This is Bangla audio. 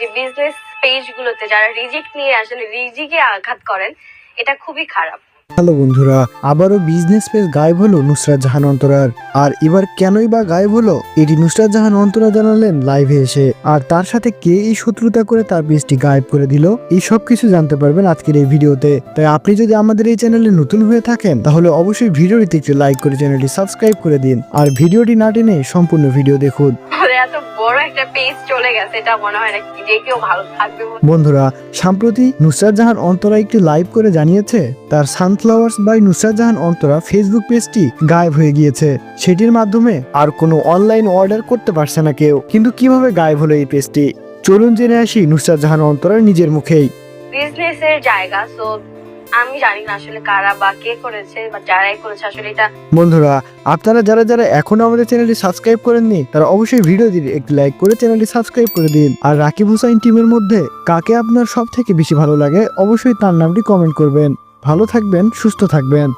যে বিজনেস পেজ গুলোতে যারা রিজিক নিয়ে আসেন, রিজিকে আঘাত করেন, এটা খুবই খারাপ। হ্যালো বন্ধুরা, আবারও বিজনেস পেজ গায়েব হলো নুসরাত জাহান অন্তরার। আর এবার কেনই বা গায়েব হলো, এটি নুসরাত জাহান অন্তরা জানালেন লাইভে এসে। আর তার সাথে কে এই শত্রুতা করে তার পেজটি গায়েব করে দিল, এই সব কিছু জানতে পারবেন আজকের এই ভিডিওতে। তাই আপনি যদি আমাদের এই চ্যানেলে নতুন হয়ে থাকেন তাহলে অবশ্যই ভিডিওটিতে একটু লাইক করে চ্যানেলটি সাবস্ক্রাইব করে দিন। আর ভিডিওটি না টেনে সম্পূর্ণ ভিডিও দেখুন। এত বড় একটা পেজ চলে গেছে, এটা মনে হয় না যে কেউ ভালো থাকবে। বন্ধুরা, সম্প্রতি নুসরাত জাহান অন্তরা একটি লাইভ করে জানিয়েছে তার sunflowers by Nusrat Jahan Antara Facebook পেজটি গায়েব হয়ে গিয়েছে। সেটির মাধ্যমে আর কোনো অনলাইন অর্ডার করতে পারছে না কেউ। কিন্তু কিভাবে গায়েব হলো এই পেজটি, চলুন জেনে আসি নুসরাত জাহান অন্তরার নিজের মুখেই। বিজনেসের জায়গা, সো আমি জানি না আসলে কারা বা কে করেছে বা যারাই করেছে আসলে এটা। বন্ধুরা, আপনারা যারা যারা এখনো আমাদের চ্যানেলটি সাবস্ক্রাইব করেননি তারা অবশ্যই ভিডিও দিয়ে একটি লাইক করে চ্যানেলটি সাবস্ক্রাইব করে দিন। আর রাকিব হুসাইন টিমের মধ্যে কাকে আপনার সব থেকে বেশি ভালো লাগে অবশ্যই তার নামটি কমেন্ট করবেন। ভালো থাকবেন, সুস্থ থাকবেন।